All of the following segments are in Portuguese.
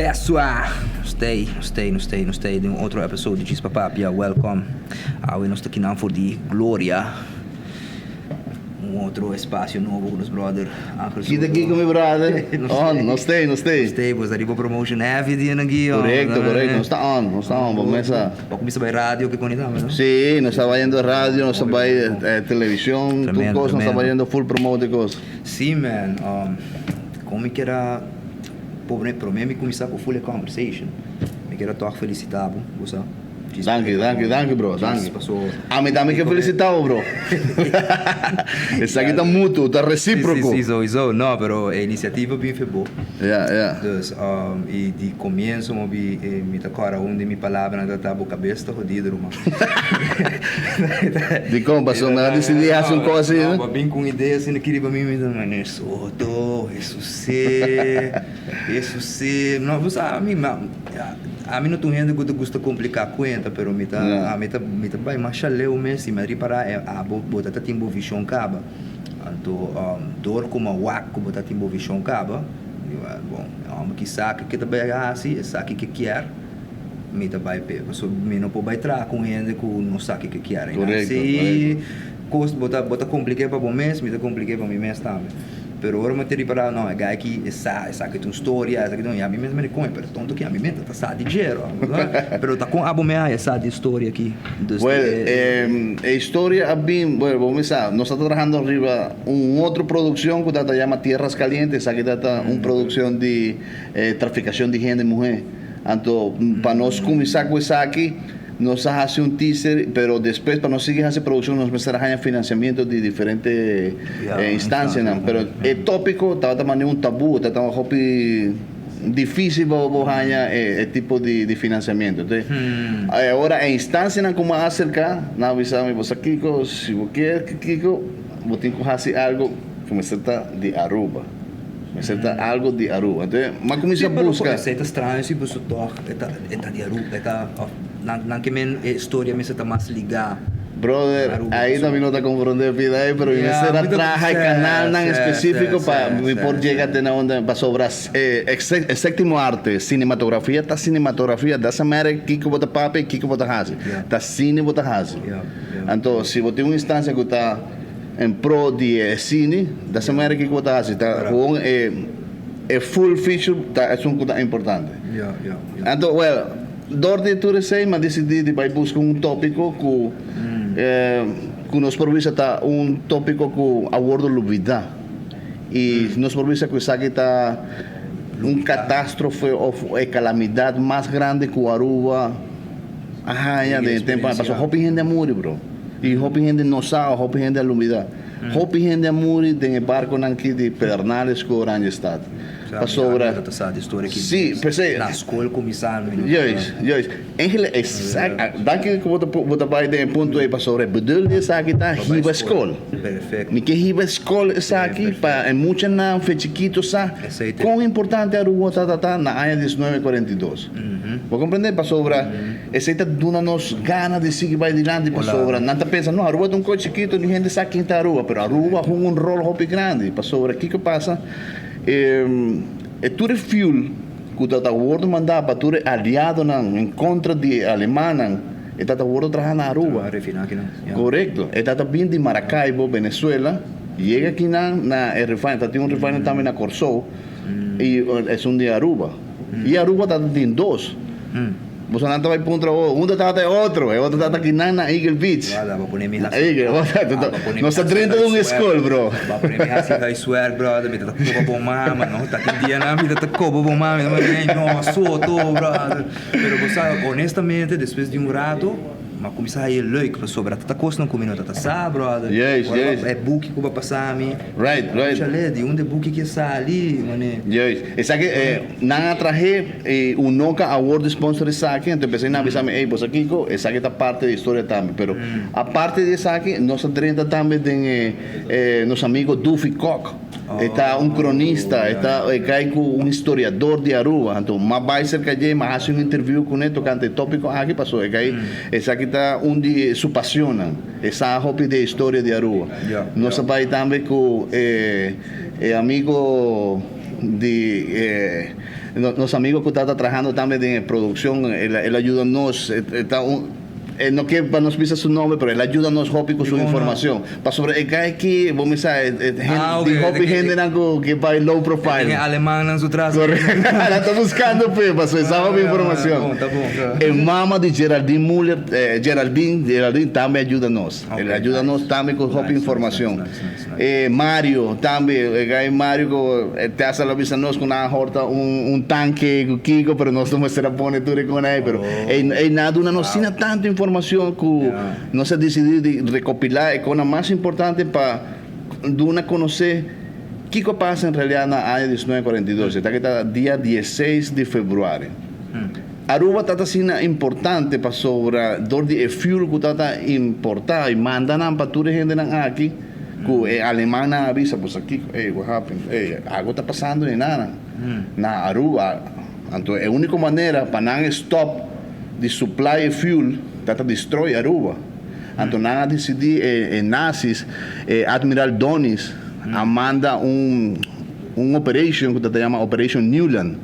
pessoal, stay de um outro episódio de Papá, welcome. Nós estamos aqui na for de Glória. Outro espaço novo com os brothers. Kita aqui com meu brother. Não stay. Você arriba promotion heavy dia aqui. Correcto. Não está on. Vamos começar. Vamos começar a rádio que conectamos, não? Sim, nós estamos indo rádio, nós estamos indo televisão, tudo coisa, nós estamos indo full promote de coisa. Sim, man. Como que era para mim começar com full conversation. Me quero tocar felicitar você. Danke, bro. Danke. A mim também que felicitar, bro. Isso aqui está mútuo, está recíproco. Sim, não, pero a iniciativa bem foi boa. Yeah. Então, e de começo, me tocara onde minha palavra não estava a cabeça está rodida, irmão. De como passou, mas decidi fazer uma coisa assim, né? Bem com ideia, assim, queria para mim, mas isso se, não, você a mim não estou vendo que eu gosto de complicar a conta, pero me tá vai mais chaleu mesmo, mas reparar a botar timbo vision caba, então dor como o waco botar timbo vision caba, bom, que saca que também assim, saca que quer, me tá vai pe, so me não pode entrar com ele que não saca que quer, correto. Se custo botar complicar para o mês, me tá complicar para mim mesmo também. Pero ora materi para não, é aqui essa que tem história, essa que não, a mim mesmo me conta, pero tonto que a mim mesmo tá sa de dinheiro, pero tá com abo meia essa de história aqui. A história é bem, vamos começar, nós estamos trabalhando arriba outra produção que se chama Tierras Calientes, aqui está uma produção de traficação de gente e mulher. Então, para nós começar com isso aqui, nós hacemos um teaser, pero depois para nós seguir essa produção nós começamos a financiamento de diferentes instâncias, pero o tópico estava também tabu, estava difícil para esse tipo de financiamento. Agora a instância como acercar, não avisamos você Kiko, se você quer Kiko, você tem que fazer algo como de Aruba. Algo de Aruba. Então, mas começa a buscar. Receita estranha, se você toca, é de Aruba, não que a história me está mais ligada. Brother, aí também não está compreendendo a vida aí, mas me será traje canal não específico para me por chegar até onde para sobrar sétimo arte, cinematografia, tá cinematografia dessa maneira Kiko bota papel, Kiko bota haze, tá cine bota haze. Então, se você tem uma instância que está em pro de cine, dessa maneira que bota haze, tá com full feature, tá é um coisa importante. Então, door de tudo isso, mas decidi de vai buscar tópico que nos provisa tá tópico que aborda lubida e nos provisa que isso aqui tá catástrofe ou calamidade mais grande que o Aruba de tempo passou hopi gente muri bro e hopi gente não sabe hopi gente lubida hopi gente muri tem barco aqui de Pedernales com Oranjestad. Passou sim, pensei na escola começaram yes danke que você vai de ponto aí passou bedoel de aqui tá hiba escola perfeito me que hiba escola essa aqui para muita não foi chiquito sa quão importante era o tá na área 1942 vou compreender passou essa tá dando nos ganas de seguir vai adiante passou não tá pensando não a rua de coisa chiquito de gente sabe quem tá a rua pero a rua com rol hopi grande passou aqui que passa tudo fuel que o world mandar para tudo aliado em contra de Alemanha e tá world trabalhando na rua correto e tá bem de Maracaibo Venezuela chega aqui na refine tá tem refine também na Corsou e é de Aruba e Aruba tá tem dois você não vai para tá de outro tá aqui na Eagle Beach nós está dentro de uma escola bro vai para mim assim vai swear brother me tá com bom mama não tá aqui dia na vida tá com bom mama mas não sou tô brother pero você honestamente depois de rato mas começar a ir leuk para sobrar tá coisa não comendo tá sa brother yes é book que vai passar me right já lê de onde book que sai ali mané yes essa que não atraje nunca award sponsor essa aqui então pensei na avisar me você aqui essa que tá parte da história também pero a parte dessa aqui nós treinta também tem nosso amigo Duffy Cock está cronista está um historiador de Aruba então mais vai ser que mais hace interview com ele tocante tópico aqui passou essa aqui está onde se apaixonam essa hobby de história de Aruba nós vai também com amigo de los amigos que están trabajando también en producción, él ayuda a nos, no quiero para nos pisar su nombre, pero él ayuda a nos Hopi con su información. Para sobre el guy aquí, vos me sabes, Hopi gente que para low profile. Alemán en su trazo. La está buscando, pues, para su esa información. El mamá de Geraldine Muller, Geraldine también ayuda a nos. Él ayuda a nos también con Hopi información. Mario también, el guy Mario te hace la visa nos con una horta, un tanque, Kiko, pero no se la pone tú con él, pero nada, una nocina tanta información que no se decidió de recopilar con la más importante para una conocer qué pasa en realidad en el año 1942. Está que está día 16 de febrero. Aruba está siendo importante para sobre el fuel que está importado y mandan para toda gente aquí que alemán avisa pues aquí what happened, algo está pasando y nada na Aruba. Entonces la única manera para no stop de supply fuel that destroy Aruba. Entonces nada decidí nazis Admiral Donis manda un operation que se llama Operation Newland.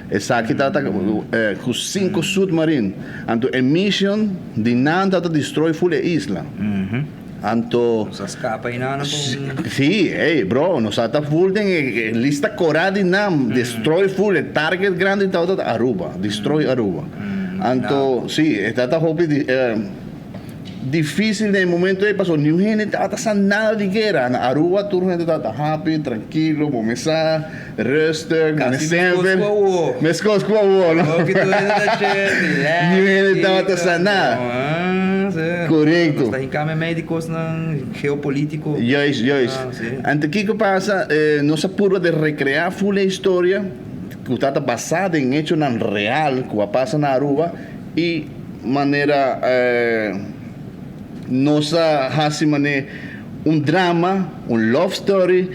Esa que trata con 5 submarinos. Entonces el mission de nada destroy full isla. Nos escapa y nada. Sí, bro, nos está full en lista corada y nam destroy full el target grande de Aruba, destroy Aruba. Entonces, sí, está difícil en el momento de pasó. Ni gente estaba pasando nada de guerra. En Aruba, tu gente estaba happy, tranquilo, comenzar, rester, me escosco a vos, ¿no? Ni gente estaba pasando nada. Correcto. Está en cambio médicos, geopolítico. Yes. Ante ¿qué pasa? No se apura de recrear full la historia que está basada en hechos real que pasa en Aruba y manera no se hace un drama, un love story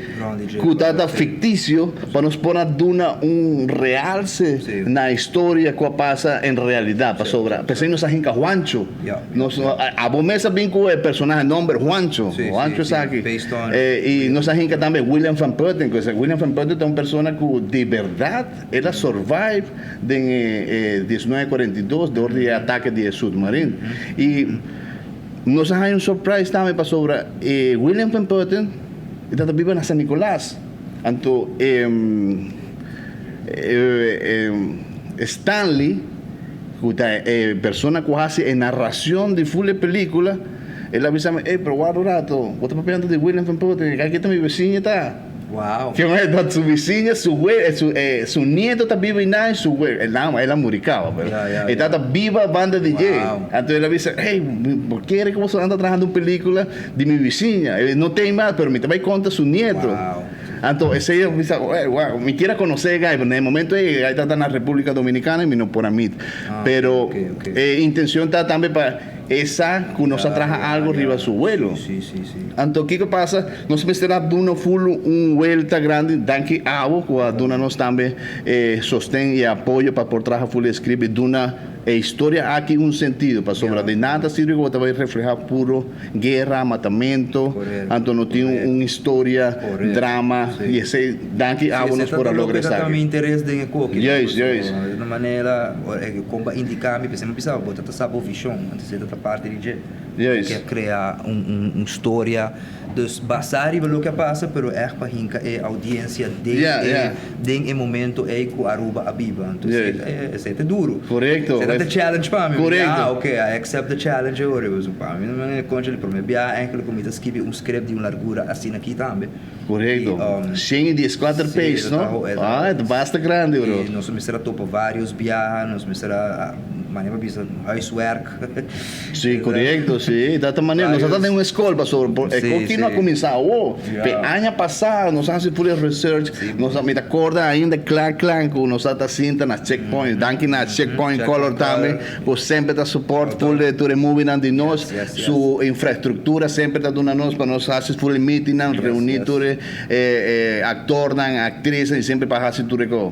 que está ficticio para nos poner un realce en la historia que pasa en realidad para sobra. Pensé nos ahinca Juancho. A vos me sabes que el personaje nombre Juancho. Juancho es aquí. Y nos ahinca también William Van Putten, que William Van Putten es una persona que de verdad él survive de 1942 de ataque de submarino. Y nos hay un surprise también para sobre William Van Putten está vivo en San Nicolás. Entonces Stanley, persona que hace narración de full película, él avisa, pero guarda un rato, vos estás papeando de William Van Putten, aquí está mi vecina está. Wow. Que su vecina, su nieto está vivo y nada, su güey, él la muricaba, está viva banda de DJ. Entonces él dice, hey, ¿por qué eres que vos andas trabajando en película de mi vecina? No te más, pero me te va a contar su nieto. Entonces ella dice, wow, me quiere conocer, guy, pero en el momento ahí está en la República Dominicana y me no por a mí. Pero intención está también para esa que nos atraja algo arriba a su vuelo. Sí. Entonces, ¿qué pasa? Nos será de una full vuelta grande, danke abo, cuando nos también sostén y apoyo para por trabajar full script de una historia aquí un sentido, para sobre de nada sirve que te va a reflejar puro guerra, matamento, entonces no tiene una historia, drama, y ese danke abo nos por lograr eso. Mi interés de coque. Yes. De uma maneira, como indicar, me pensei, botar essa visão, antes de outra parte de que é criar uma história dos basari o que passa, pero para hinca audiência de momento com Aruba abiba. Então é duro. Correcto. É the challenge para mim. Correcto. Okay, I accept the challenge agora. Eu para mim não é contra para mim. Aquilo como está escrever script de uma largura assim aqui também. Correcto. 114 pages, não? Basta grande, bro. E nós me será topa vários viajes, nós me será maneira bisa housework. Sí, correcto, sí. De esta manera, nós estamos em uma escola, pastor. Continua a começar. Ano passado, nós fazemos full research, nós me acorda ainda, claro, nós estamos sinta na checkpoint, danke na checkpoint color também, por sempre está suporte full de tudo moving de nós, sua infraestrutura sempre está dando nós para nós fazer full meeting, reunir tudo, actor, atriz, e sempre para fazer tudo com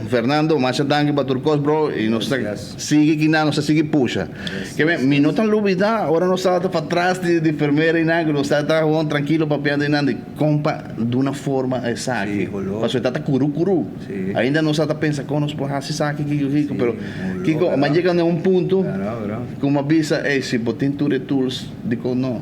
Fernando, mais danke para turcos, bro, e nós Yes. sigue guinando, se sigue puxa. Que bem, me não tá olvidar, agora não está para trás de enfermeira e nada, não está tranquilo papeando e nada, compa de uma forma exata. Sim, rolou. Mas está curu. Sim. Ainda não está pensando como nos porra se sabe Kiko, pero rolou, Kiko, mas chega a um ponto, Verdad. como avisa, se botem tools, digo não.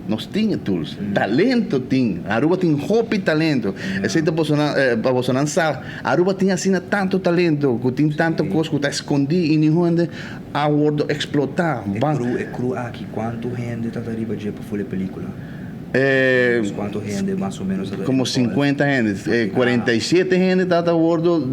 Nós tinha tools, talento tinha, Aruba tem hobby e talento. Esse para você não sabe, Aruba tinha assim tanto talento, que tem tanta coisa que está escondido e ninguém a bordo explotar. É cru aqui, quanto gente está arriba de para fazer película? Quanto gente mais ou menos? Como 50 gente, 47 gente está a bordo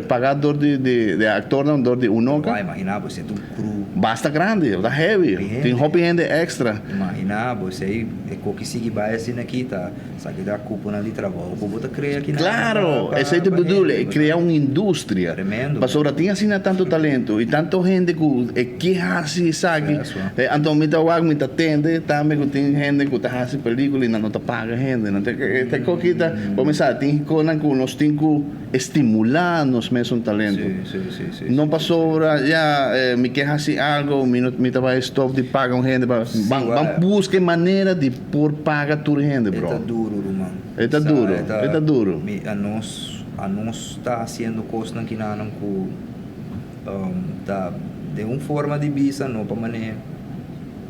pagador de actor, não de unoca. Vai imaginar você tem um cru. Basta grande, está heavy, tem hobby gente extra. Imaginar você aí é o que sigue vai assim aqui tá, sabe da culpa na de trabalho, o botar criar aqui. Claro, esse é tipo de criar uma indústria. Tremendo. Mas sobre tinha assim tanto talento e tanto gente que assim sabe, então me dá algo me atende, também que tem gente que tá assim película e não tá paga gente, não tem coquita, começar tem conan que nós tem que estimular nos mesmos talentos. Sim. Não passou já me quer assim algo, me tá vai stop de pagar gente, vamos buscar maneira de por pagar tudo gente, bro. Está duro, mano. Está duro. A nós está fazendo coisas que não tá de uma forma de vista, não para maneira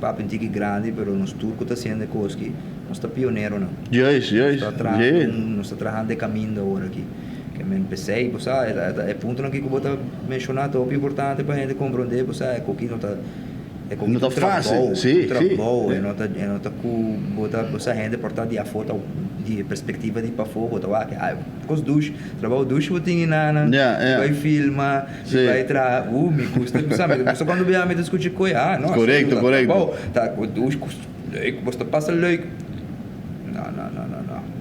para pentir grande, mas nós turco está fazendo coisas que nós está pioneiro, não. Yes. Nós está trabalhando de caminho agora aqui. Que me pensei, você é ponto que eu vou mencionar, é importante para a gente compreender, você é que não está não está fácil, sim. Não está com botar você rende portar de a foto de perspectiva de para fora, botar os duches, trabalho duche você tem vai filmar, vai tra, me custa, sabe? Você quando vem a me discutir com nossa. Correto. Tá o duche você passa leuk. Não.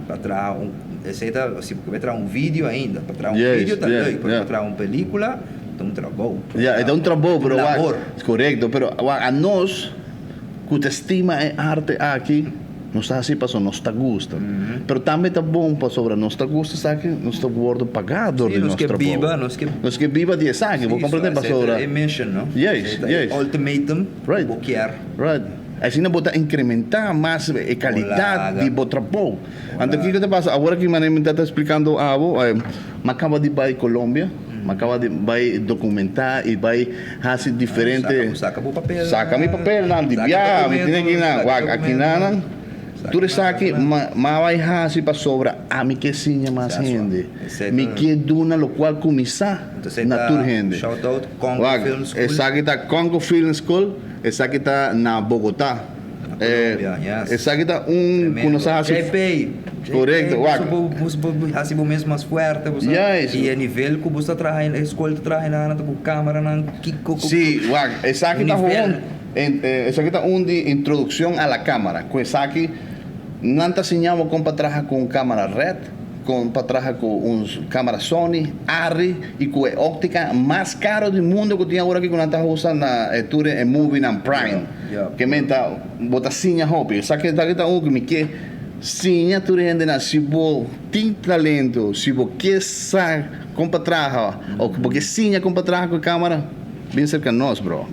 Para trazer esse se vai trazer vídeo ainda, para trazer vídeo tá leuk, para trazer película um trabalho. É um trabalho, pero correto, pero a nós que te estima a arte aqui, não está assim para nós está gosta. Pero também está bom para sobre nós está gosta, sabe? Nós está gordo pagador de nosso trabalho. Nós que viva de sabe, vou compreender para sobre. É mission, não? Yes. Ultimatum, right. Assim não botar incrementar mais a qualidade de botar trabalho. Então o que te passa? Agora que me está explicando algo, me acaba de ir para Colômbia. Acaba de vai documentar e vai fazer diferente. Saca o papel. Saca meu papel, não, de viagem, me tem que ir aqui não. Tu sabe, mas vai fazer para sobra a mim que sinha mais gente. Me que duna lo qual começar na tua gente. Shout out Congo Film School. Essa aqui tá Congo Film School, essa aqui tá na Bogotá. Essa aqui tá que nós fazemos. Correto, assim o mesmo mais forte, e a nível que você trabalha, a escola trabalha com câmera, sim, essa aqui tá essa aqui tá de introdução à câmera, com essa aqui não tá ensinando como para trabalhar com câmera RED, para trabalhar com câmera Sony, ARRI e com a óptica mais cara do mundo que tem agora aqui quando está usando na tour em Movie and Prime, que menta bota sinha hobby, essa aqui tá que me quer sim, a tua gente se você tem talento, se você quer saber como trabalhar, ou porque sim, como trabalhar com a câmera, bem cerca de nós, bro.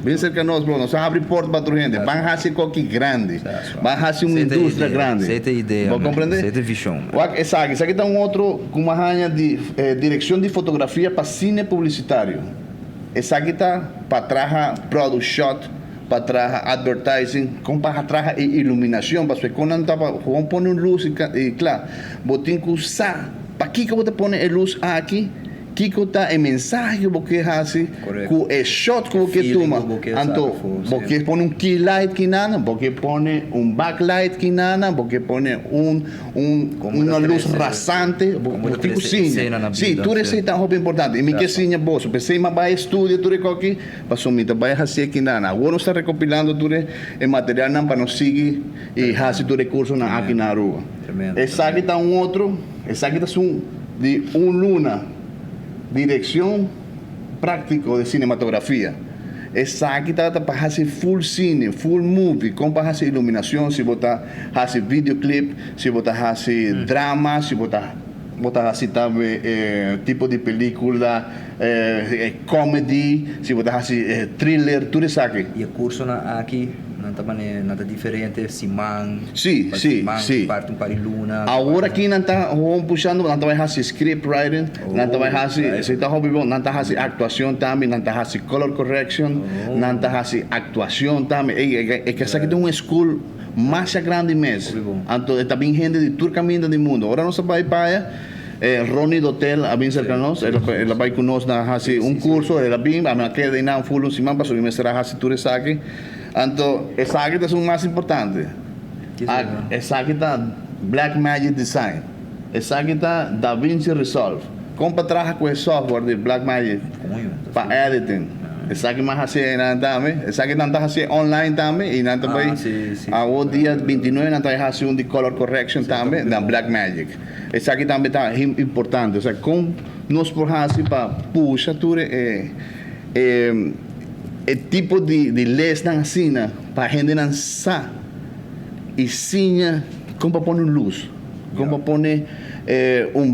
Nós abre porta para a tua gente, vai fazer qualquer grande, vai fazer uma indústria grande. Você tem ideia, vou compreender? Você tem visão. Essa aqui está outro, com uma rainha de direção de fotografia para cine publicitário. Essa aqui está para trabalhar product shot, para trabalhar advertising, como para trabalhar iluminação, para quando não está para pôr luz e claro, você tem que usar, para que você põe a luz aqui, que está a mensagem que você faz, com o shot que você toma, então, você põe key light que nada, você põe backlight que nada, você põe uma luz rasante, você tem que sim, sim, tudo isso é muito importante, e me que sim, você precisa vai estudar tudo aqui, para sumir, vai fazer que nada, agora está recopilando tudo o material para nós seguir e fazer todo o recurso aqui na rua. Essa aqui está outro, essa aqui está de luna, direção prática de cinematografia. Essa aqui está para fazer full cine, full movie, como para fazer iluminação, se botar fazer videoclip, se botar fazer drama, se botar botar assim também tipo de película, comedy, se botar assim thriller, tudo isso aqui. E o curso aqui, não está nada diferente, Simão, Sim, sim, sim. parte Luna. Agora aqui não está puxando, não está fazendo script writing, não está fazendo, se está hobby, não está fazendo atuação também, não está fazendo color correction, não está fazendo atuação também. É que essa aqui tem uma school mais grande mesmo. Então, está bem gente de todo caminho do mundo. Agora nós vamos para Ronnie do Hotel, a bem cerca de nós, ela vai conosco a fazer curso, ela vem, a queda em full semana, para subir será fazer tudo isso aqui. Então, essa aqui é o mais importante. Essa aqui está Black Magic Design. Essa aqui está DaVinci Resolve. Como para trabalhar com esse software de Black Magic para editing. Essa aqui mais assim também. Essa aqui não está assim online também e não também. O dia 29 não está assim de color correction também da Black Magic. Essa aqui também está importante. Ou seja, como nós por assim para puxar tudo tipo de leis na cena para a gente não saber e sim como para pôr luz, como para pôr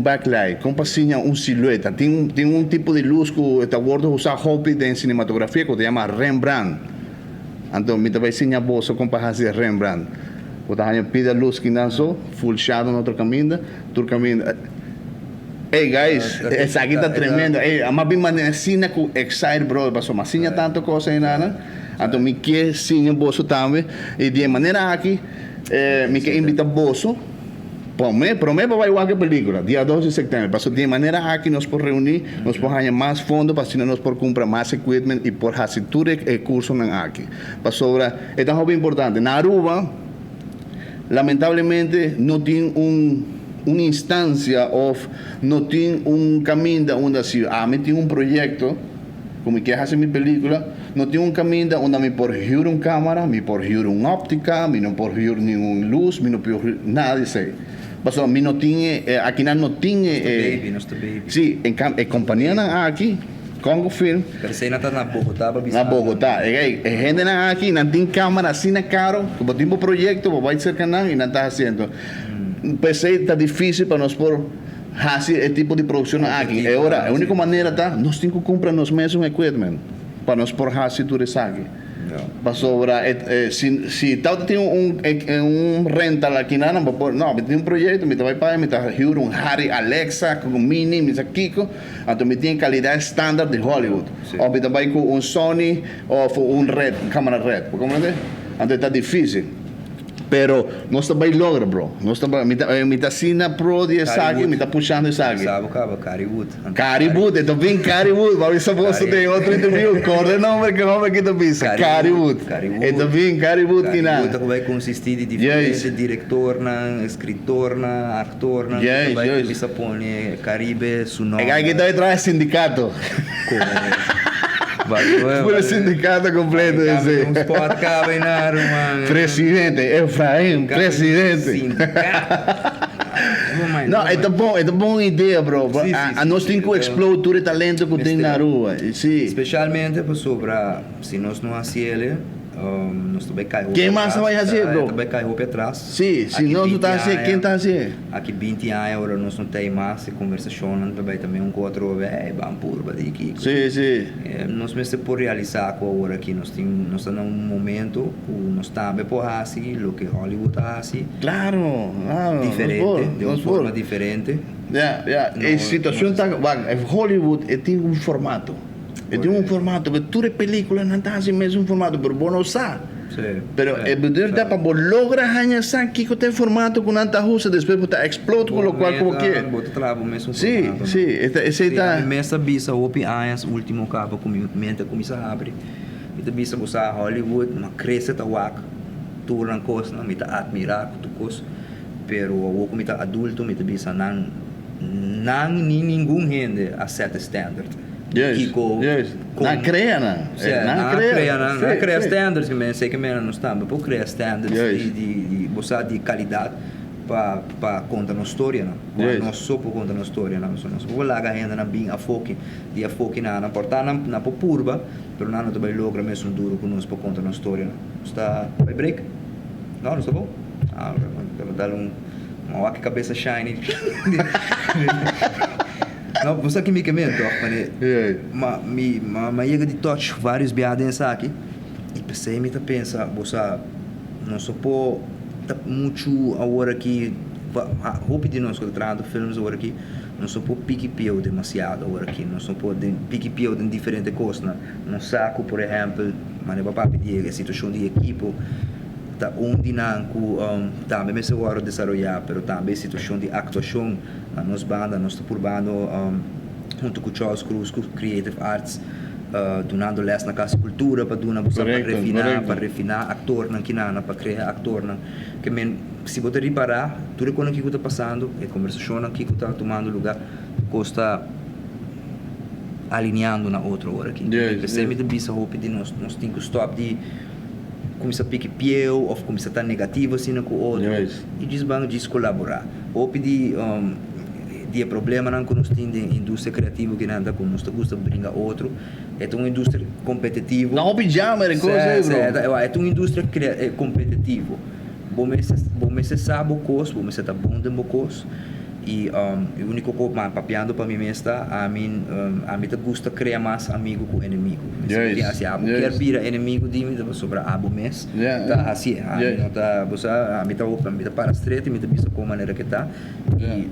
backlight, como para sim silhueta. Tem um tipo de luz que está gordo usar hobby em cinematografia que se chama Rembrandt. Então, me vai ensinar você como para fazer Rembrandt. Você pide a luz que não só, full shadow no outro caminho, Hey guys, essa aqui está tremenda. Mas bem maneira com excite bro, passou mas sim tanto coisa aí nada. Então me quer sim bolso também e de maneira aqui me quer invitar bolso. Prometo vai igual que película, dia 12 de setembro. Passou de maneira aqui nós por reunir, nós por ganhar mais fundo, para assim nós por comprar mais equipment e por fazer tudo o curso aqui. Passou é tão importante. Na Aruba, lamentavelmente não tem uma instância ou não tem caminho onde assim, me tem projeto, como que fazer minha película, não tem caminho onde me por hyr câmera, me por hyr óptica, me não por hyr nenhuma luz, me não por nada disso aí. Mas me não tinha, aqui não tinha, sim, em companhia aqui, Congo Film. Pero sei na tá na Bogotá, na Bogotá. Gente aqui não tem câmera assim na caro, como tem projeto, vai ser canal e não está fazendo. Pensei está difícil para nós por fazer esse tipo de produção aqui. Agora, a única maneira tá, nós temos que comprar nós mesmos equipment para nós por fazer tudo isso aqui. Para sobra, se tal tem rental aqui não, tem projeto, me vai para, me tá um Harry Alexa com Mini, me tá Kiko, então me tem qualidade estándar de Hollywood. Ou me vai com Sony ou Red, câmera Red, compreende? Então está difícil. Pero nós também logra, bro. Nós também me tá sina pro de saque, me tá puxando esse saque. Sabe, cara, Caribut. Caribut, então vem Caribut. Vamos ver se tem outro interview. Corre não, que não aqui da pista. Caribut. Então vem Caribut que na. Caribut vai consistir de diferente diretor, escritor, ator, vai bisa pone Caribe, su nome. É que aqui tá atrás sindicato. Foi o sindicato completo esse. Um spot cabe na mano. Presidente, Efraim, presidente. Não, é tão bom ideia, bro. Nós temos que explorar todo o talento que tem na rua. Especialmente sobre se nós não fazemos nós também caímos. Quem mais vai fazer, bro? Também caímos para trás. Sim, se nós não está fazendo, quem está fazendo? Aqui 20 anos agora nós não temos mais conversação, também um com outro, vamos por aqui. Sim, sim. Nós mesmo por realizar agora aqui, nós estamos num momento que nós estamos por fazer o que Hollywood está fazendo. Claro, diferente, de uma forma diferente. A situação está, Hollywood tem um formato. Tem um formato que toda película não está assim mesmo formato, pero bom não sabe. Pero é verdade para lograr ganhar aqui que tem formato que não está usa, depois você explode com o qual como que. Sim, sim, esse está. Mesa bisa opi anos último cabo comenta começa a abrir. Ita bisa usar Hollywood, uma cresce ta wak, turan kos na mita admirar tu kos, pero o comita adulto mita bisa nang ninguém gente a certa standard. Não cria, não cria standards que sei que não estamos por criar standards de você de qualidade para contar uma história, não só para contar uma história, não só nós vou lá ainda na bem a foque na portar na popurba, pero não também logra mesmo duro conosco para contar uma história, está vai break, não está bom, dar Uma que cabeça shiny. Não, você que me comenta, mas chega de touch vários biadenses aqui. E pensei, me pensa, você não só pô, tá muito agora que roupa de nós contratando filmes agora aqui, não só pô pique-piau demasiado agora aqui, não só pô pique-piau de diferentes coisas, não saco, por exemplo, mas não vai pedir a situação de equipo. Tá dinâmico também se agora desenvolver, mas também situação de atuação na nossa banda, nós estamos purbando junto com Charles Cruz, com Creative Arts, donando les na casa cultura para donar para refinar ator para criar ator que men se você reparar tudo o que está passando a conversação que está tomando lugar está alinhando na outra hora aqui. Pensei me de bisa hope de nós temos que stop de começar a pique pieu ou começar a estar negativo assim com o outro e diz colaborar ou pedir problema não que nós temos de indústria criativa que nada com nós gosta de brincar outro é uma indústria competitiva não pijama é coisa é uma indústria competitiva bom se sabe o custo bom se está bom de bocos e o único que papiando para mim está a mim gosta criar mais amigo com inimigo assim quer vira inimigo de mim sobre abo mês tá assim não tá você a mim tá para estreito me tá bisa com maneira que tá e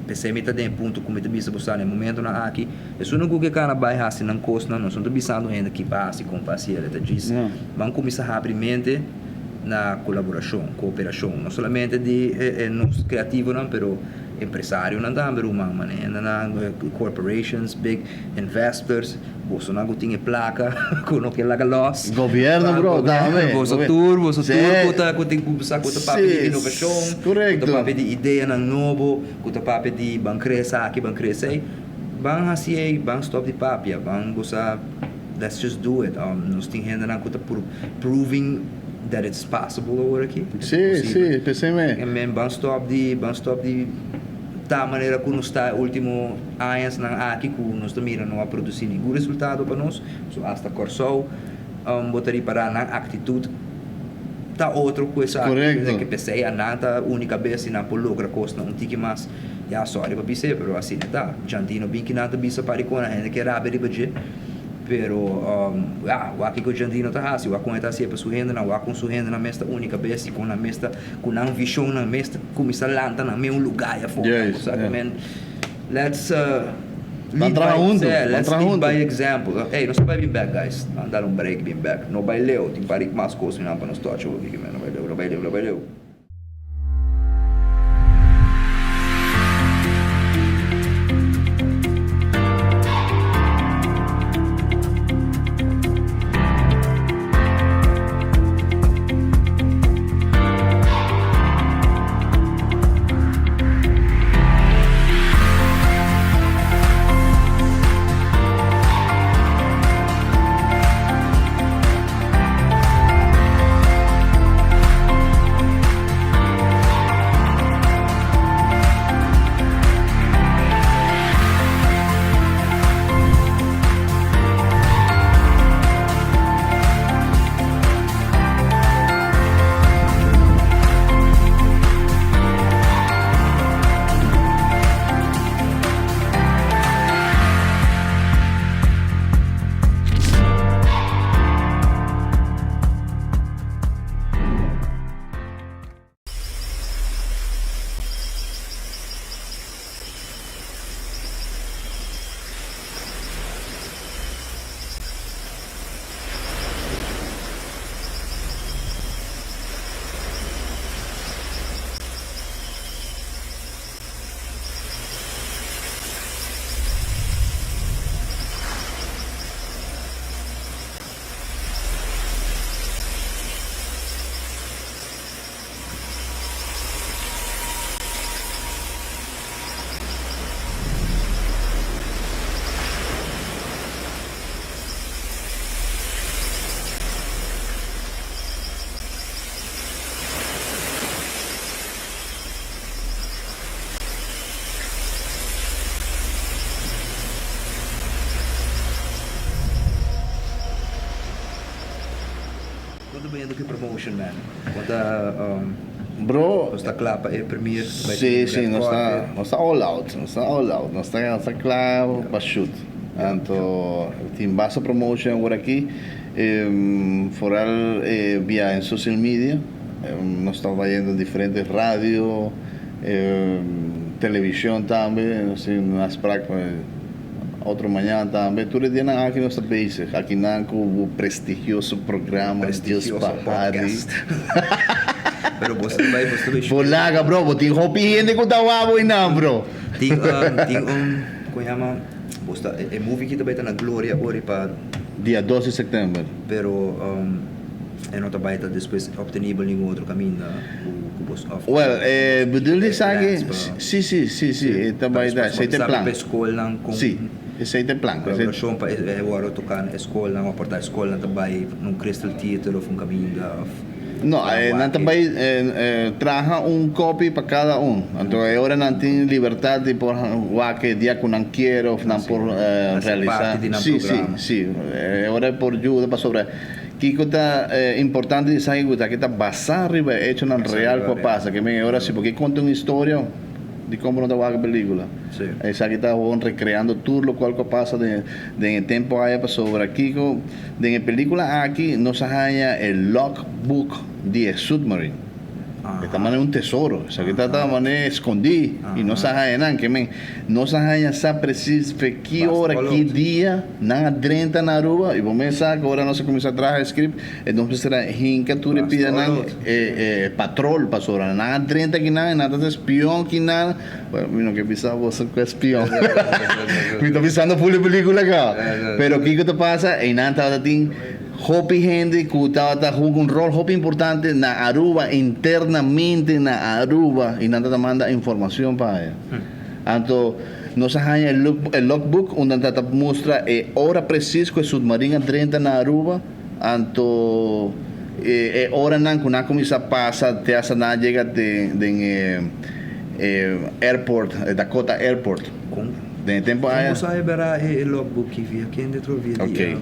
pensei me tá de ponto como me tá bisa você no momento na aqui é só no Google cara vai assim não custa não são bisando ainda que passe com paciência tá diz vamos começar rapidamente na colaboração, cooperação, não somente de nos criativos, não, pero empresário não dá, pero uma maneira, corporations, big investors, você não tem placa, com o que laga loss, governo, bro, também, você tour, que tem que começar com o papel de inovação, correto, com o papel de ideia não novo, com o papel de bancresa aqui, bancresa aí, vão assim, vão stop de papel, vão gostar, let's just do it, nós temos ainda não por proving that it's possible agora aqui. Sim, pensei mesmo. E vamos stop de da maneira que nós está último anos na aqui que nós também não a produzir nenhum resultado para nós, so hasta corso botaria para na atitude tá outra coisa que pensei a nada única vez na por logra costa um tique mais já sorry para dizer, pero assim tá jantino bem que nada bisa para com a gente que era bem budget pero o aqui que o Jandino está assim o com está sempre suhendo na o com suhendo na mesta única vez com na mesta com uma visão na mesta começa lanta na meu lugar já fora sabe man let's lead by example hey não vai bem back guys andar break bem back não vai leu tem para mais coisas não para nós touch o que man não vai leu tudo bem do que promotion man quando Bro, Está claro para premier. sí, no está all out, no está claro para shoot. Anto, tem basta promotion por aqui, foral via em social media, nós estamos vendo diferentes rádio, televisão também, assim, nas práticas. Outro manhã também, tudo dia na aqui nossa base, aqui na com o prestigioso programa Prestigioso podcast. Pero você vai Bolaga, bro, você tem hopi gente que tá wabo não, bro. Tem como chama, bosta, é movie que também tá na Glória agora para Dia 12 de setembro. pero é não também tá depois obtenível nenhum outro caminho o boss off. Well, bedoel je zeggen? Sim, também dá, sei tem plan. Para escola não com Sim, sei tem plan. colaboração para agora tocar na escola não aportar escola também num crystal theater ou um caminho da No, também traja copy para cada Então, agora não tem liberdade por que dia que não quero, não por realizar. Sim. Agora é por ajuda para sobre. Kiko está importante saber que está basado hecho na real que passa, que me agora sim, porque conta uma história de como não está a película. Sim. Essa aqui está recreando tudo o qual que passa de tempo aí para sobre Kiko. De película aqui nos haya el logbook de Submarine. Esta manera un tesoro. Esa que esta manera escondí y no se haya nada. Que no se haya esa precisa qué hora, qué día, nada 30 na Aruba. Y vos me sabes que ahora no se comienza a trabajar script. Entonces será hinca tú le pides nada patrol para sobre nada 30 que nada de espión que nada. Bueno, mira que pisaba vos con espión. Me está pisando full de película acá. Pero ¿qué te pasa? Y nada te hopi gente que estaba jugando un rol hopi importante na Aruba internamente na Aruba y nada te manda información para ella. Entonces nos hay el logbook donde te muestra hora precisa que el submarino 30 na Aruba. Entonces hora nan que una comisa pasa te hace nada llega de airport Dakota Airport. De tempo aí. Como sabe verá o logbook que via aqui dentro via. Ok.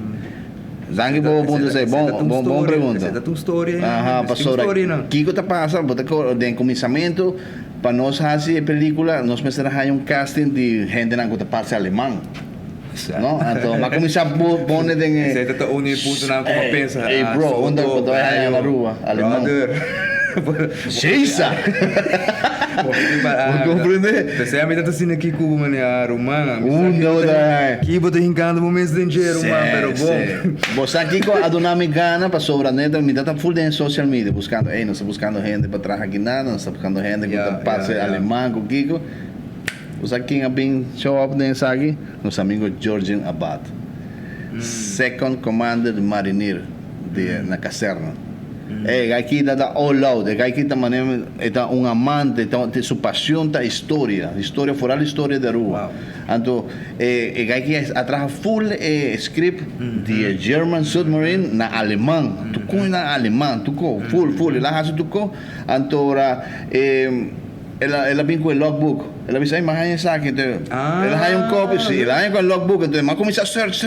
Zangue bom dizer, bom pergunta. Essa é tua história. Aham, passou. Kiko tá passando, botar de começamento para nós fazer película, nós pensamos em casting de gente na que parte alemão. No, então, mas começar a pôr de Esse é o único ponto na como pensa. Hey bro, onde eu tô aí na rua, alemão. Sheisa. Compreende? Você a mim tá assim aqui com a romana. Não dá. Que botou hincando momentos de dinheiro, mano, pero bom. Você aqui com a dona Migana para sobra neta, me tá full em social media buscando, não está buscando gente para trabalhar aqui nada, não está buscando gente que passe alemão com Kiko. Os aqui a bem show up nessa aqui, nosso amigo Georgian Abad. Second Commander de Mariner na caserna. Aqui está all out, aqui também está amante, su pasión está historia fora a história da rua. Então, aqui atrás full script de German Submarine na alemão, tuco na alemão, tuco full, ela faz tuco, então ela vem com o logbook. Ela dice, ay, mahanya sa akin. Ela hay copy, sí. Ela hay con el logbook. Entonces, más comienza a search.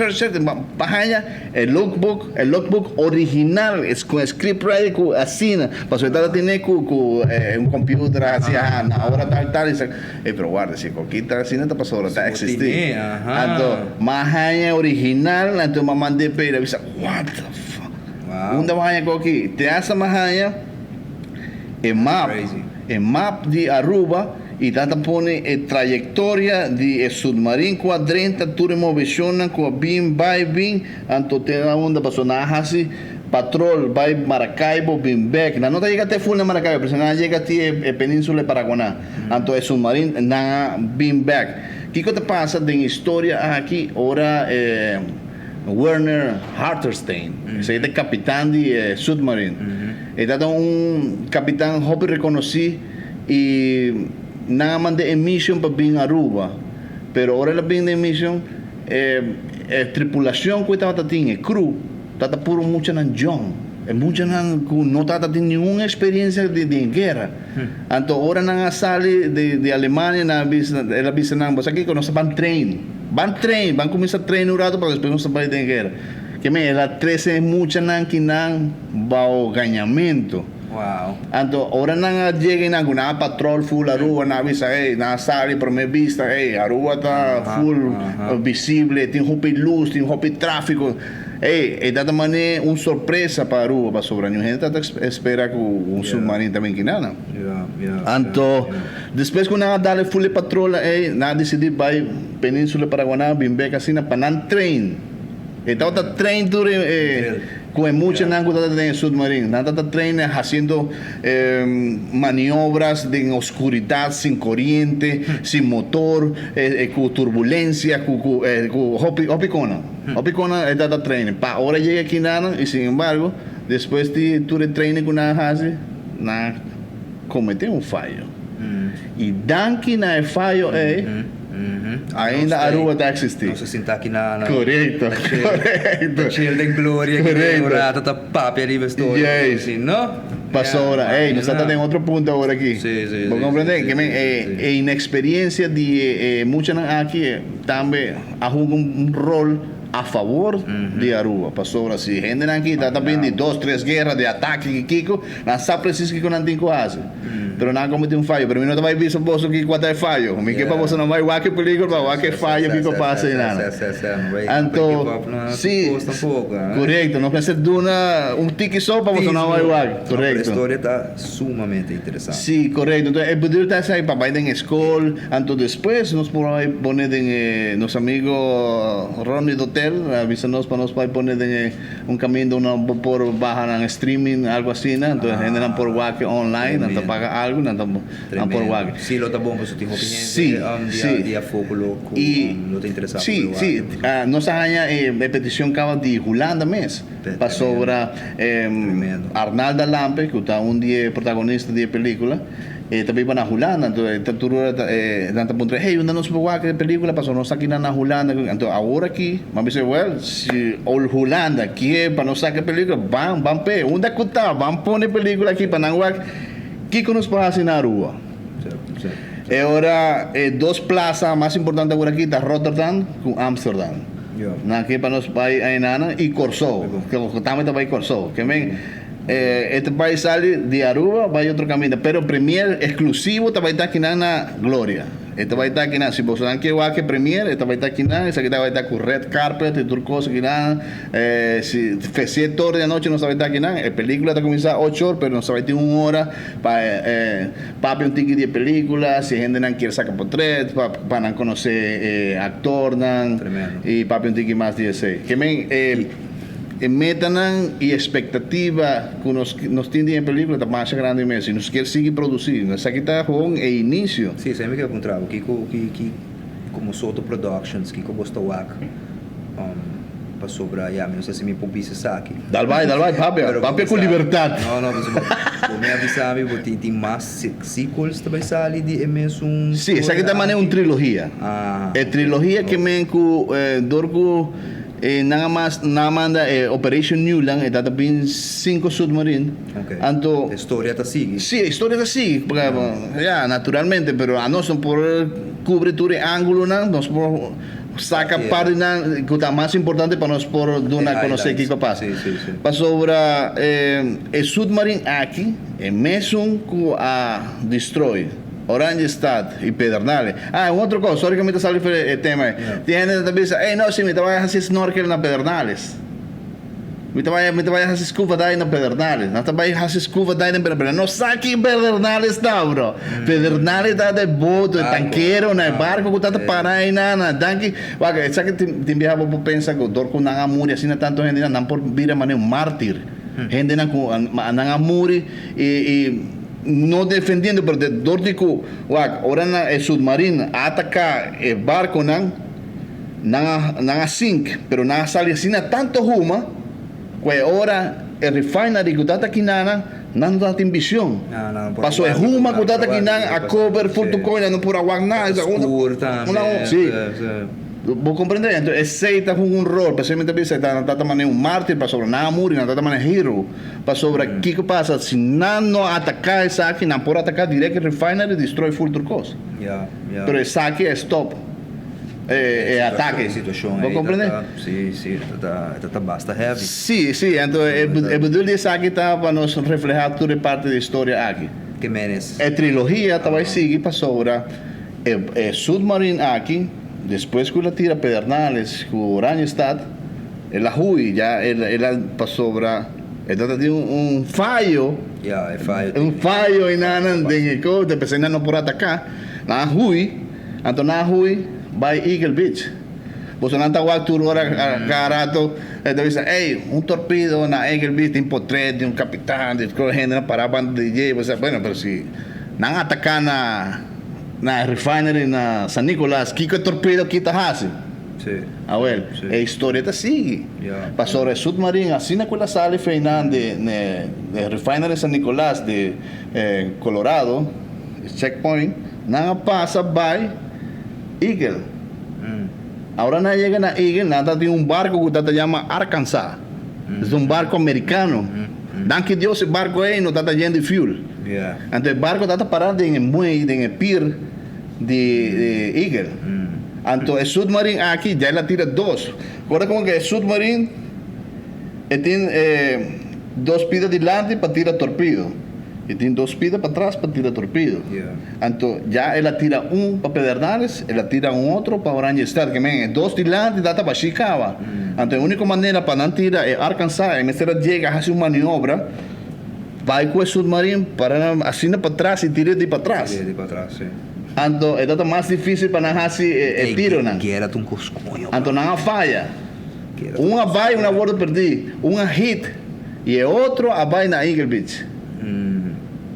Mahanya, el logbook original, es con script ready, así. Pasó esta tiene con un computer, así, ahora tal. Pero guarda, si coquita, así, no te pasó, ahora está existir. Entonces, mahanya original, entonces, mamá de pera, dice, what the fuck? ¿Dónde mahanya coqui? Te hace mahanya, el map de Aruba, y tanta pone trayectoria de submarino 40 tudo moviona com bim vai bim anto te da onda passou na hasi patrol vai Maracaibo bim back na nota llega até full na Maracaibo pero na llega até península Paraguaná anto é submarino na bim back que te passa de história aqui ora Werner Harterstein esse é capitão de submarino ele é capitão hobby reconhecido e nada más de emisión para bien Aruba, pero ahora la bien de emisión tripulación que estaba tiene crew está puro mucha nan John mucha nan no está tiene ninguna experiencia de guerra entonces ahora nan sale de Alemania na la visa nan pues aquí conoce van comienzar a train un rato para después no se vaya de guerra que me la 13 mucha nan que nan va ganamiento Wow. Anto, ora na llega na guna patrol full Aruba na avisa, na sali por me vista, Aruba tá full visible, tem hopi luz, tem hopi tráfico. E data mané surpresa para Aruba, para sobra. A gente tá espera que submarino também que nada. Anto, depois que na dale full patrol, na decidi vai Península Paraguaná, bimbeca assim na panan train. Então tá train dure com mucha nango en el submarino, nada train haciendo maniobras de oscuridad, sin corriente, sin motor, con turbulencia, con hopicona. Hopicona es data train. Pa ahora llega aquí nada y sin embargo, después de tu train con nada hace, na comete un fallo. Y dan que na fallo ainda Aruba está existindo. Não se sinta aqui na correto. Cheio de glória, que tá papi arriba história. Yes. Assim, não? Passou agora. Nós estamos em outro ponto agora aqui. Sim. Vou compreender que a inexperiência de muitos aqui também jogam rol a favor de Aruba. Passou agora, se gente aqui está também de 2, 3 guerras de ataque, Kiko, não sabe preciso que não tem coisa. Pero nada comete um fallo. Pero mim não vai ver bolso que quanto é falho. Me que para você não vai que peligro, para que falho que passa e nada. Então, sim, correto. Não pensa de um tique só para você não vai correto. A história está sumamente interessante. Sim, correto. Então, é poder estar aí para ir na escola. Então, depois nós podemos poner nosso amigo Ronnie do hotel, avisa-nos para nós poner caminho por bajar en streaming, algo assim, né? Então, a gente não por WAC online, não paga algo, não por WAC. Sim, lo tá bom, mas tem opinião dia foco louco, não te interessa. Sim. Nossa rainha petição acaba de Holanda mês. Passou sobre Arnaldo Lampe, que está dia protagonista de película. Também para na Holanda, então tudo tanta ponto, onde nós vamos ver a película, passou nós aqui na Holanda, então agora aqui, mas dizer, se o Holanda que para nós sacar a película, vamos pe, onde que tá, vamos pôr a película aqui para não ver que nos passa na rua. Agora, 2 plazas mais importantes agora aqui, tá Rotterdam com Amsterdam. Aqui para nós vai aí nana e Corsou, que também vai Corsou, que vem este país sale de Aruba, va a otro camino, pero premier exclusivo te va a estar aquí na Gloria. Este va a estar aquí na, si vos dan que va que premier, este va a estar aquí na, esa que va a estar con red carpet y todo cosa aquí na. Si fue 7 horas de noche no se va a estar aquí na. La película está comenzando 8 horas, pero no se va a estar 1 hora para papi un ticket de película, si gente no quiere sacar portrait, para conocer actor y papi un ticket más de ese. Que me metan y expectativa que nos tienen en película está más grande mesmo. Si nos quiere seguir producindo, essa aqui está com o início. Sim, sempre que eu encontrava que como Soto Productions, que gosta do WAC, para sobrar, não sei se me publica isso aqui. Dal vai, papi com liberdade. Não, mas eu me avisava, tem mais sequels também sali de mesmo. Sim, essa aqui também é uma trilogia. É trilogia que me dorgo nada mais manda Operation Newland, está também 5 submarinos. Então, a história está assim. Sim, a história está assim, naturalmente, mas a nós não por cobrir todo ângulo, nós por saca parte que está mais importante para nós por conhecer o que passa. Para sobre o submarino aqui, é mesmo que a destrói. Oranjestad y Pedernales. Otra cosa, sorry que me sale el tema. Tiene gente que dice, no, si me te vayas a hacer snorkel en Pedernales. Me te vayas a hacer scuba diving en Pedernales. No te vayas a hacer scuba diving en Pedernales. No saque Pedernales está, bro. Pedernales está de bote, de tanquero, en el barco que está parado ahí, nada. Tanque. Esa que te enviaba por pensar que dorco no haga muri, así no tanto gente, no por vida manera un mártir. Gente no haga muri y no defendiendo, pero de Dórtico, ahora el submarino ataca el barco, nada sink, pero nada sale así, tanto huma, que ahora el refinery que está aquí, nada está en visión. Pasó el huma que está aquí, a cover, full to coin, no por agua, nada. Sí. ¿Vos comprendés? Entonces, ese está con un rol, especialmente piensa que está manera un mártir, para sobre nada morir, está manera hero, para sobre qué pasa, si nada no ataca esa aquí, no por atacar directo el refinery, destroy full turcos. Pero esa aquí es stop. ataque. Situação Vou aí, compreender? sim, tá basta heavy. Sim, então eu bedoel isso aqui tá para nós reflejar toda parte da história aqui. Que menes. A trilogia vai seguir para sobra Submarine aqui, depois que ela tira Pedernales, com Oranjestad, ela Hui, já ela para sobra, ela tem falho. Ja, é falho. Um fallo e nada de que te pensei não por atacar na Hui, então na Hui vai Eagle Beach. Você não está guardando carato, deve dizer, ei, torpedo na Eagle Beach tem portrait de capitão, de gente na parabanda de DJ, você, bueno, pero se não atacar na refinery na San Nicolás, que torpedo que tá hasi? Sim. Ah, well, Sim. a história está sigue. Yeah. Passou o submarino, assim na quella sala feinan de refinery San Nicolás de Colorado, checkpoint, não passa by Eagle. Agora não chega na Eagle, nada tem barco que se chama Arkansas. É barco americano. Danke Deus, esse barco aí não está lleno de fuel. Yeah. Então o barco está parado em muelle, em pier de Eagle. Então o submarino aqui já ela tira dois. Agora como que o submarino tem dois pidas delante para tirar torpedo. E tem dois pidas para trás para tirar torpedo. Yeah. Então já ela tira para Pedernales, ela tira outro para Oranjestad, que é dois delante e dá para Chicago. Então a única maneira para não tirar é Arkansas, e mesmo chega a fazer uma maniobra, vai com o submarino para assim para trás e tira de para trás. De para trás, sim. Então é mais difícil para não fazer tiro, não. Que era um cosconho. Então não falha. Uma vai, uma volta perder. Uma hit e o outro vai na Eagle Beach.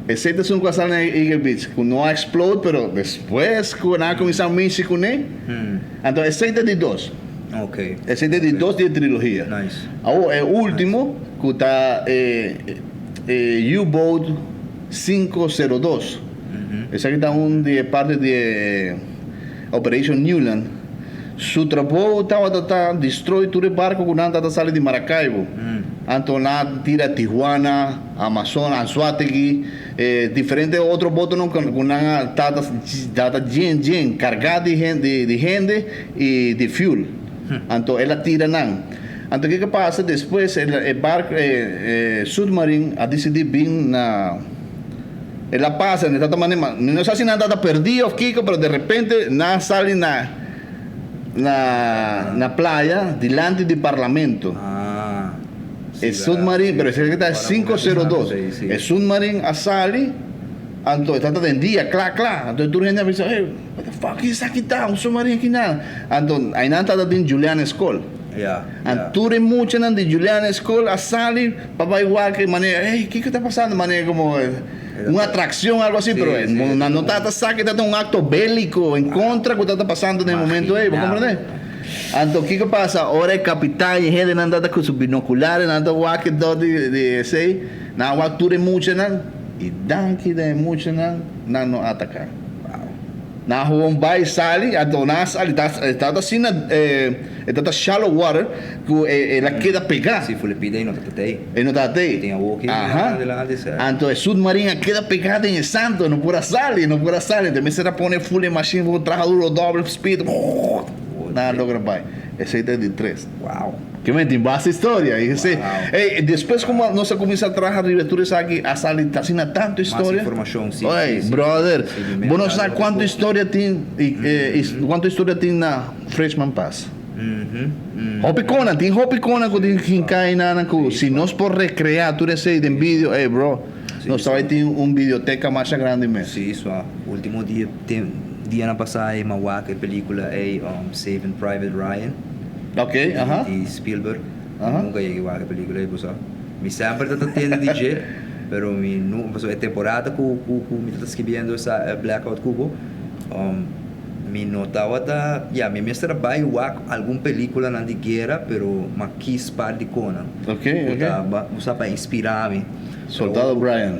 Exceto se um casal na Eagle Beach, que não explode, mas depois que não começa a mexer com ele, então exceto de dois. Ok. Exceto de dois de trilogia. Nice. O último, que está U-Boat 502. Esse aqui está de parte de Operation Newland. Su trabalho estava destrói todo o barco que não está saindo de Maracaibo. Então lá tira Tijuana, Amazonas, Anzoátegui, diferentes outros botos que não está carregado de gente e de fuel. Então ela tira não. Então o que passa depois? O barco submarino a decidir vir na ela passa de esta maneira, não sei se nada está perdido, Kiko, mas de repente nada sai na playa, delante do parlamento. El submarino, pero ese que está 502. El submarino a sali, então está en día, claro. Entonces tú gente dice, hey, what the fuck is aqui está? Un submarino aqui nada. Então, aí não está em Julian School. Anture mucho de Julian School a sali, papá igual que maneira, hey, ¿qué está pasando? Maneira como uma atração, algo assim, pero não está sabe que está um acto bélico em contra do que está passando no momento aí, ¿vos comprende? Então, o que passa? Ora é capitão e gente não anda com os binoculares, não anda com de sei, não ature muito não, e danke de muito não atacar. Na rua vai sali, então na sali está assim está shallow water que ela queda pegar. Se for pide não está aí. E não está aí. Tem a walkie. Então o submarino queda pegada em santo, não pura sali. Também será pôr full machine, vou trazer duro double speed. Nada logra vai. Esse é de 3. Uau. Que me tem bastante história. E depois como nós começamos a trabalhar reventuras aqui, a sala está assim tanta história. Mais informação, sim. Oi, brother, você não sabe quanta história tem quanta história tem na Freshman Pass. Hopi Conan, tem Hopi Conan que cai na se nós por recrear tudo isso em vídeo, hey bro, nós vai ter biblioteca mais grande mesmo. Sim, isso. Último dia na passada, uma película é Saving Private Ryan. Ok, de Spielberg. Nunca llegué a la película y pues mi siempre está teniendo DJ, pero mi no pasó temporada mi está escribiendo esa Blackout Cubo. Mi notaba mi mestra vai alguna película na guerra, pero ma quis par de Conan. Ok. Usa para inspirarme. Soldado Brian.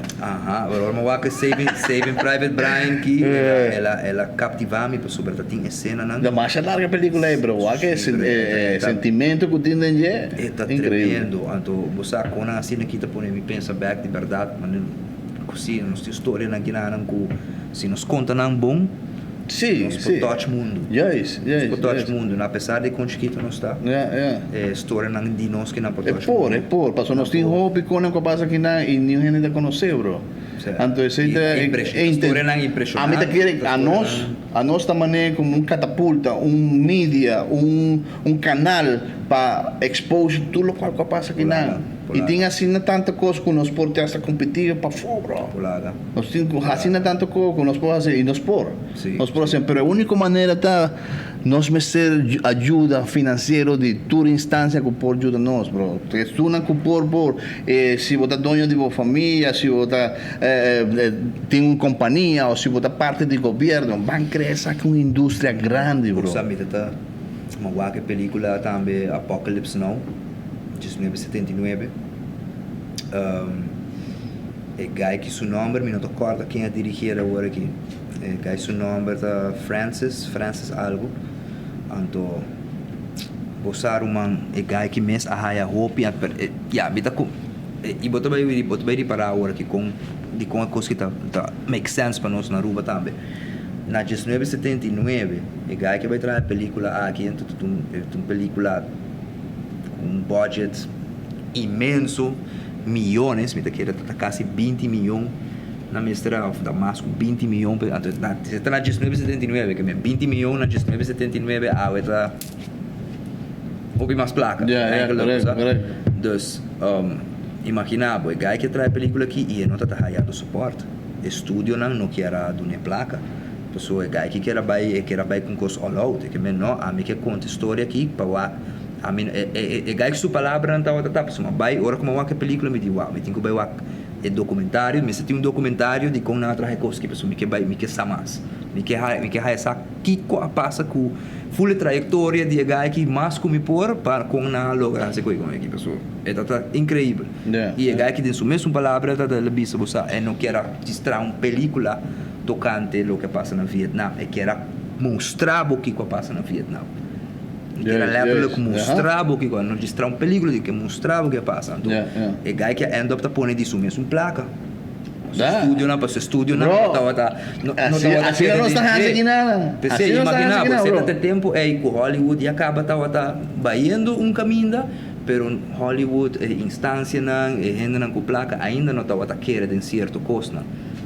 Pero ahora me Saving Private Brian que ela captivava-me por sobre a cena não. Da mais larga película aí, bro. Que sentimento que tem dentro é tremendo. Então, você Conan assim aqui tá me pensa back de verdade, mas assim, nossa história na Guiana que se nos conta não bom, Sì, Nós sì. potete mundo. Yes, yes, Potete yes. mundo, apesar de com chiquito não está. Yeah. Storia não de nós que não É potete. por. Passou nós temos hobby com o que passa aqui na e nenhum gente te conhece, bro. Então, isso Storia não a impressionante. mim tá querendo a nós também como um catapulta, mídia, canal para expor tudo o que passa aqui na. E tem assim tanta coisa que nós podemos estar competindo para fora, bro. Nós temos assim tanta coisa que nós podemos fazer e nós por. Nós podemos fazer, mas a única maneira tá nós merecer ajuda financeira de toda instância que pode ajudar nós, bro. Porque tu não por se você é dono de uma família, se você tem uma companhia ou se você é parte do governo, vai crescer com uma indústria grande, bro. Sabe, tá uma película também Apocalypse Now. 1979. É gai que seu nome, me não recordo quem é dirigir agora aqui. É gai seu nome é Francis algo. Então, usar é gai que mês a roupa e me tá com e botar vai reparar agora que com a coisa que tá make sense para nós na rua também. Na 1979, é gai que vai trazer a película aqui, então uma película um budget imenso, milhões, me daquele quase 20 milhões na mestra da Masco 20 milhões, está na 1979, que 20 milhões na 1979 a está houve mais placa. Correto. Então, imagina, o gai que traz a película aqui e não está raiando suporte. Estúdio não quer dar placa. Pessoa é gai que quer vai com coisa all out, que não, a mim que conta história aqui para I mean, gai que sua palavra não está pessoal, vai, ora como a película me diz, wow, me tem que vai é documentário, mas se tem um documentário de como na outra coisa que pessoal me quer samas, me quer essa que passa com full trajetória de gai que mais como por para com na lograr essa coisa aqui pessoal, tá incrível. E gai que tem sua mesma palavra tá da bisa você, não quer distrair uma película tocante o que passa na Vietnã, quer mostrar o que passa na Vietnã. Era level que mostrava o que não distrai uma película que mostrava o que passa. Então, é gai que end up tá pondo disso mesmo placa. Para estúdio não assim não está fazendo nada. Você imagina, você tá tempo que Hollywood e acaba tá baiando caminho, pero Hollywood instância não ainda com placa ainda não tá querer de certo custo.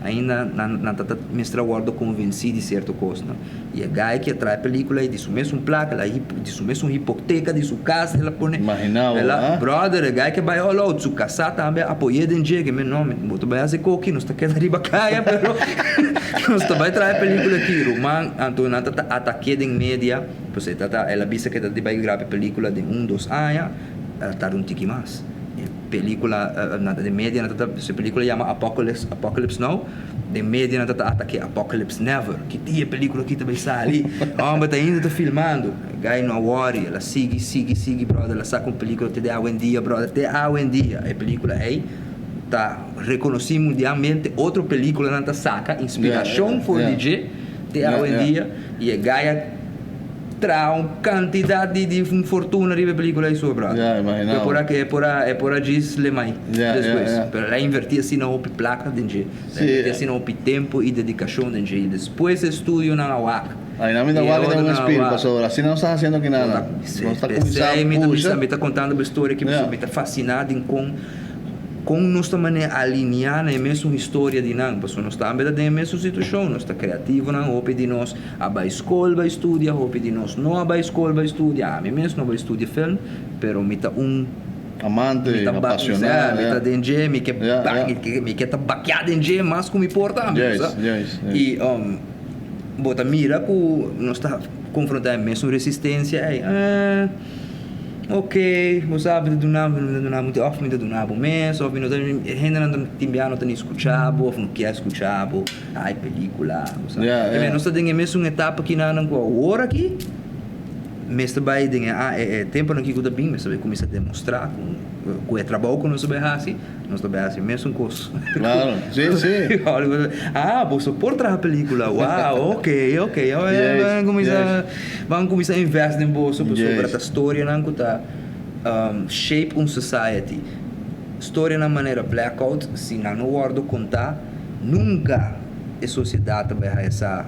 Ainda não está me convencido de certa coisa. E a gai que atrai a película e diz o mesmo placa, diz o mesmo hipoteca, diz o casa, ela põe. Imagina, brother, a gai que vai ao lado, su casa também apoia de dia, que meu nome, boto vai fazer coque, nós está querendo riba caia, pero nós está vai trazer a película aqui, Roman, então não está ataque em média, você ela visa que está vai gravar a película de 2 anos, ela está um tique mais. Película de média essa película chama Apocalypse Now, de média ataque Apocalypse Never, que tinha película que também sai ali, mas ainda tá filmando, guy não worry, ela sigue, brother, ela saca uma película até hoje em dia, brother, até hoje em dia, a película aí tá reconhecida mundialmente, outra película não tá saca, inspiração for DJ, até hoje em dia, e a guy tra uma quantidade de fortuna de película aí sobre. É por aqui le mai. Depois, pero ela invertia assim na placa de gente, invertia assim no tempo e dedicação de gente. Depois estúdio na UAC. Aí não me dá guarda de um espírito, pastor. Assim não está fazendo que nada. Não está começando. Me está contando uma história que me está fascinado com nossa maneira alinhar na mesma história de nós, porque nós estamos na mesma situação, nós estamos criativos, nós hope de nós a escola vai estudar, hope de nós não a escola vai estudar, a mim mesmo não vai estudar filme, pero me está amante, apaixonado, me está dentro, me quer baquear dentro, mas como importa, e bota mira que nós está confrontando a mesma resistência, ok, você sabe, do nada muito off, me do nada mês, ou ainda não timbiano não escutar, ou não quer escutar, ai película, sabe? Nós temos mesmo uma etapa que não hora aqui, mas também é tempo aqui que eu bem, mas começa a demonstrar com o trabalho que nós sabemos assim, nós também assim mesmo coisa. Claro, sim. Você pode trazer a película, uau, ok, vamos começar a investir em bolsa, sobre a história não está shape um society, história na maneira blackout, se não guardo contar, nunca a sociedade também essa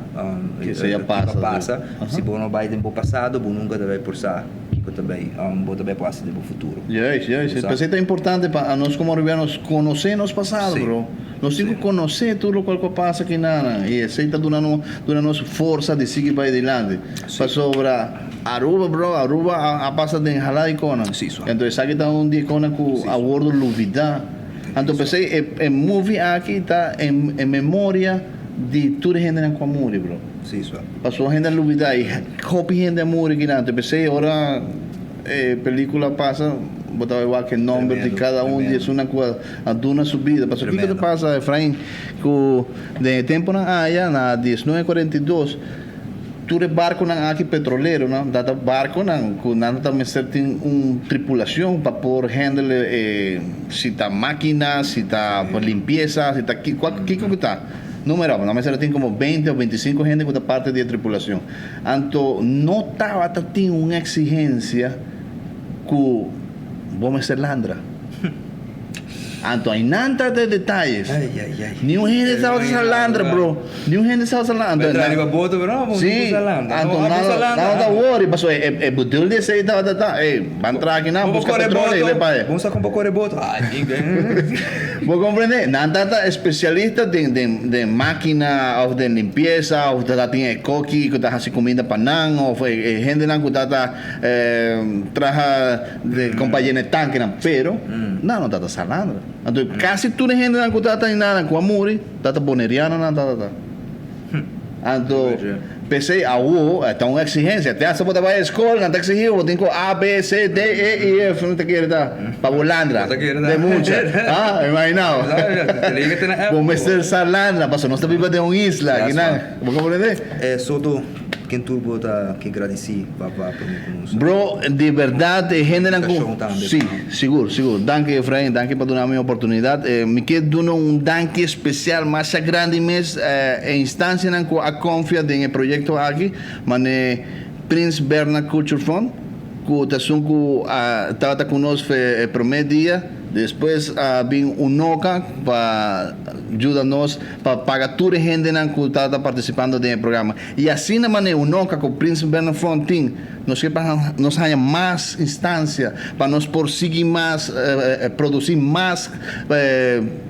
Que se já passa, se bom não vai tempo passado, bom nunca deve passar, que também bom também passa no futuro. Yes. Pensei que é importante para nós como bolivianos conhecer nosso passado, Sim. bro. Nós temos que conhecer tudo o que passa aqui nada e aceita dando nossa força de seguir para adiante. Para sobre Aruba, bro, Aruba a passa de enjalada de icona. Sim, só. Então aqui está de icona com a word luvida. Então pensei é movie aqui está em memória de toda a gente na comune, bro. Sim, só. Passou a gente luvida e copy gente amor aqui nada. Então pensei agora película passa botar igual que o nome de cada tremendo. de uma coisa a duna subida. Passou o que Tremendo. passa, Efraim, que de tempo na área na 1942 tudo barco na aqui petroleiro, não? Data barco na com nada também tem tripulação para por handle se tá máquina, se tá por limpeza, se tá que tá. Número, mas tem como 20 ou 25 gente que parte da tripulação. Então, não estava tem uma exigência que vamos ser landra. Então, hay nada de detalles. Ai. Ni un gente estaba salandra, bro. Ni un gente estaba salandra. Vai entrar em boto, bro, vamos Sí, salando. Anton, nada worry, pasó, butil de sei, va a entrar aquí nada, busca petróleo y le pague. Vamos sacar um pouco de boto. ¿Vos comprendés? Nada especialista de máquina, o de limpieza, o de tiene coqui, que está así comida panán, o gente que está traja de compañía de tanque, pero no está salandra. Entonces, casi toda la gente que está en nada, con amor, está boneriana, nada. Então, pensei, está uma exigência. Até essa você vai à escola, não está exigindo, você tem que A, B, C, D, E, I, F, não te quer dar. Para Bolandra. De muita. Imaginava. Vamos ser Salandra, mas nós estamos vivendo em uma isla. Vamos compreender? Só quem tu bota que agradeci, papá, por mim conosco. Bro, de verdade, gente não... Cachorro também. Sim, seguro. Danke, Efraim, danke por dar a minha oportunidade. Me quero dar danke especial, mais grande mesmo, em instância não a confia no projeto aqui, mas Prince Bernhard Culture Fund, que estava conosco no primeiro dia. Depois vem o NOCA para ajudar-nos para pagar toda a gente que está participando do programa. E assim, na maneira, o NOCA com o Prince Bernhard Frontin, nós temos mais instância para nós prosseguir mais, produzir mais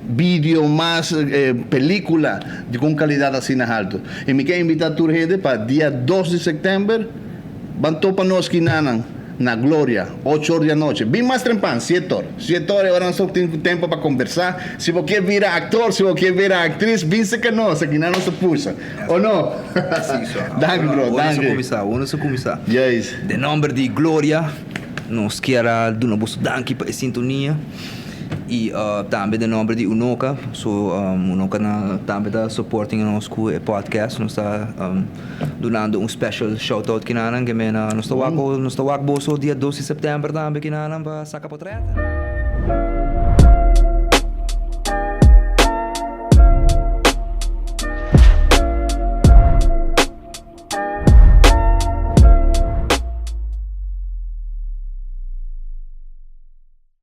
vídeo, mais película com qualidade assim na alto. E me quero invitar toda a gente para dia 2 de setembro, vão para nós que na Glória, 8 horas da noite. Bem mais trempan, 7 horas. 7 horas, agora nós temos tempo para conversar. Se você quer vir ator, se você quer vir atriz, vem-se que nós, aqui não se puxa. Ou não? Danke, bro, danke. Vamos começar. Yes. De nome de Glória, nós queremos dar um danke para a sintonia. E também de nome de Unoca, Unoca também está supporting nós com o podcast, nós está dando special shout-out que nós está wakbo dia 12 de setembro também que nós para sacar portrait.